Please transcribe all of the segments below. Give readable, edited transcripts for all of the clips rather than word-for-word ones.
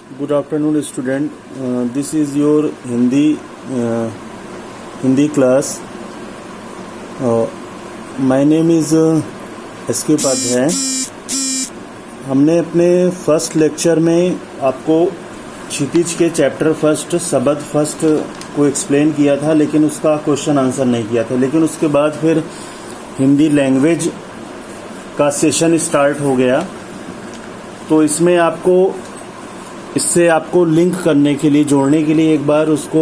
Good afternoon, student. This is your Hindi class. My name is S.K. Upadhyay. हमने अपने first lecture में आपको क्षितिज के चैप्टर फर्स्ट शब्द फर्स्ट को एक्सप्लेन किया था, लेकिन उसका क्वेश्चन आंसर नहीं किया था. लेकिन उसके बाद फिर हिंदी लैंग्वेज का सेशन स्टार्ट हो गया. तो इसमें इससे आपको लिंक करने के लिए, जोड़ने के लिए एक बार उसको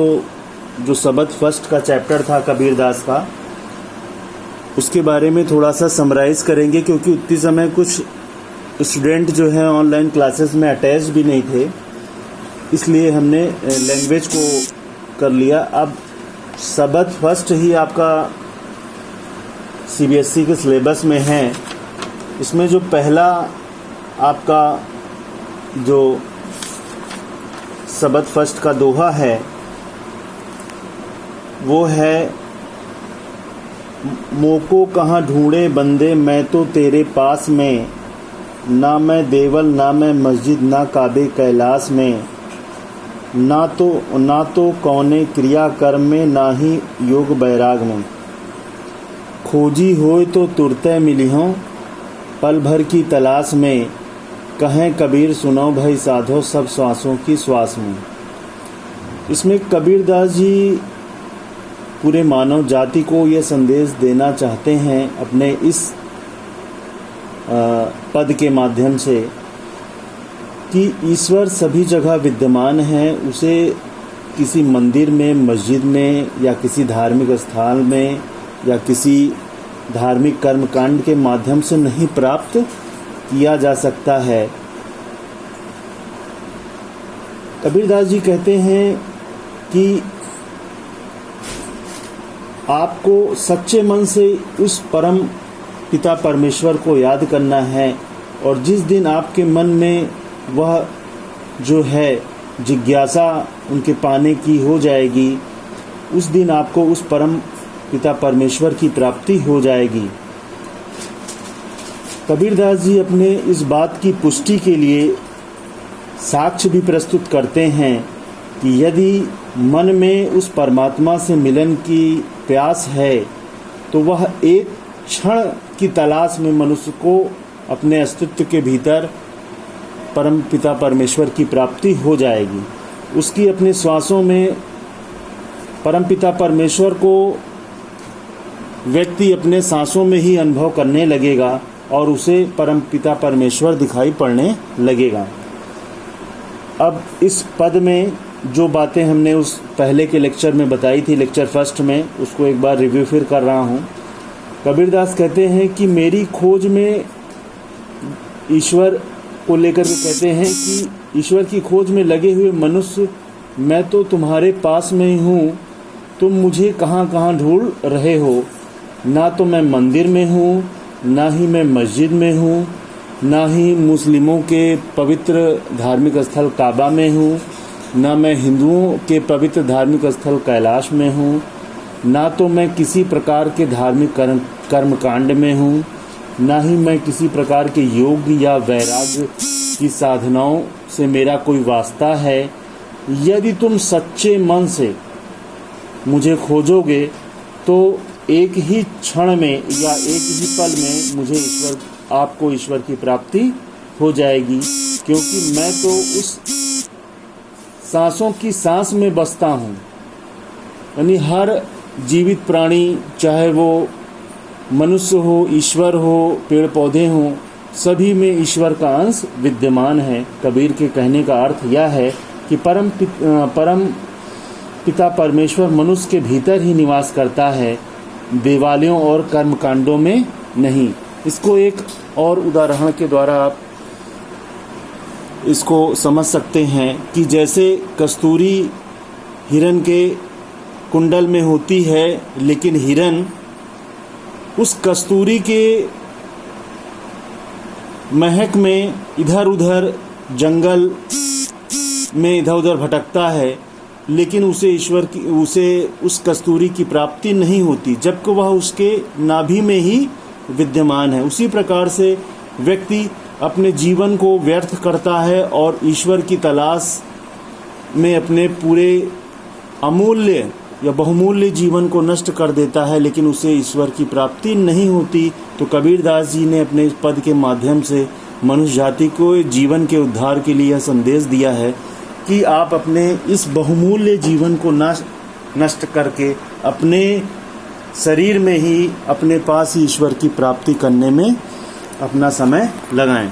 जो शब्द फर्स्ट का चैप्टर था कबीरदास का, उसके बारे में थोड़ा सा समराइज करेंगे, क्योंकि उतनी समय कुछ स्टूडेंट जो है ऑनलाइन क्लासेस में अटैच भी नहीं थे, इसलिए हमने लैंग्वेज को कर लिया. अब शब्द फर्स्ट ही आपका सीबीएसई के सिलेबस में है. इसमें जो पहला आपका जो शब्द फर्स्ट का दोहा है वो है, मोको कहाँ ढूंढे बंदे मैं तो तेरे पास में, ना मैं देवल ना मैं मस्जिद ना काबे कैलाश में, ना तो कौने क्रिया कर्म में ना ही योग बैराग में, खोजी होए तो तुरते मिली हों पल भर की तलाश में, कहें कबीर सुनो भाई साधो सब श्वासों की श्वास में. इसमें कबीरदास जी पूरे मानव जाति को ये संदेश देना चाहते हैं अपने इस पद के माध्यम से कि ईश्वर सभी जगह विद्यमान है. उसे किसी मंदिर में, मस्जिद में या किसी धार्मिक स्थल में या किसी धार्मिक कर्मकांड के माध्यम से नहीं प्राप्त किया जा सकता है. कबीरदास जी कहते हैं कि आपको सच्चे मन से उस परम पिता परमेश्वर को याद करना है, और जिस दिन आपके मन में वह जो है जिज्ञासा उनके पाने की हो जाएगी, उस दिन आपको उस परम पिता परमेश्वर की प्राप्ति हो जाएगी. कबीरदास जी अपने इस बात की पुष्टि के लिए साक्ष्य भी प्रस्तुत करते हैं कि यदि मन में उस परमात्मा से मिलन की प्यास है तो वह एक क्षण की तलाश में मनुष्य को अपने अस्तित्व के भीतर परम पिता परमेश्वर की प्राप्ति हो जाएगी. उसकी अपने श्वासों में परम पिता परमेश्वर को व्यक्ति अपने सांसों में ही अनुभव करने लगेगा और उसे परम पिता परमेश्वर दिखाई पड़ने लगेगा. अब इस पद में जो बातें हमने उस पहले के लेक्चर में बताई थी, लेक्चर फर्स्ट में, उसको एक बार रिव्यू फिर कर रहा हूँ. कबीरदास कहते हैं कि मेरी खोज में ईश्वर को लेकर के कहते हैं कि ईश्वर की खोज में लगे हुए मनुष्य, मैं तो तुम्हारे पास में ही हूँ, तुम मुझे कहाँ कहाँ ढूंढ रहे हो. ना तो मैं मंदिर में हूँ, ना ही मैं मस्जिद में हूँ, ना ही मुस्लिमों के पवित्र धार्मिक स्थल काबा में हूँ, ना मैं हिंदुओं के पवित्र धार्मिक स्थल कैलाश में हूँ, ना तो मैं किसी प्रकार के धार्मिक कर्मकांड में हूँ, ना ही मैं किसी प्रकार के योग या वैराग्य की साधनाओं से मेरा कोई वास्ता है. यदि तुम सच्चे मन से मुझे खोजोगे तो एक ही क्षण में या एक ही पल में आपको ईश्वर की प्राप्ति हो जाएगी, क्योंकि मैं तो उस सांसों की सांस में बसता हूँ. यानी हर जीवित प्राणी, चाहे वो मनुष्य हो, ईश्वर हो, पेड़ पौधे हों, सभी में ईश्वर का अंश विद्यमान है. कबीर के कहने का अर्थ यह है कि परम पिता परमेश्वर मनुष्य के भीतर ही निवास करता है, देवालयों और कर्मकांडों में नहीं. इसको एक और उदाहरण के द्वारा आप इसको समझ सकते हैं कि जैसे कस्तूरी हिरण के कुंडल में होती है, लेकिन हिरण उस कस्तूरी के महक में इधर उधर जंगल में इधर उधर भटकता है, लेकिन उसे उस कस्तूरी की प्राप्ति नहीं होती, जबकि वह उसके नाभि में ही विद्यमान है. उसी प्रकार से व्यक्ति अपने जीवन को व्यर्थ करता है और ईश्वर की तलाश में अपने पूरे अमूल्य या बहुमूल्य जीवन को नष्ट कर देता है, लेकिन उसे ईश्वर की प्राप्ति नहीं होती। तो कबीरदास जी ने अपने इस पद के माध्यम से मनुष्य जाति को जीवन के उद्धार के लिए यह संदेश दिया है कि आप अपने इस बहुमूल्य जीवन को नष्ट करके अपने शरीर में ही अपने पास ही ईश्वर की प्राप्ति करने में अपना समय लगाएं।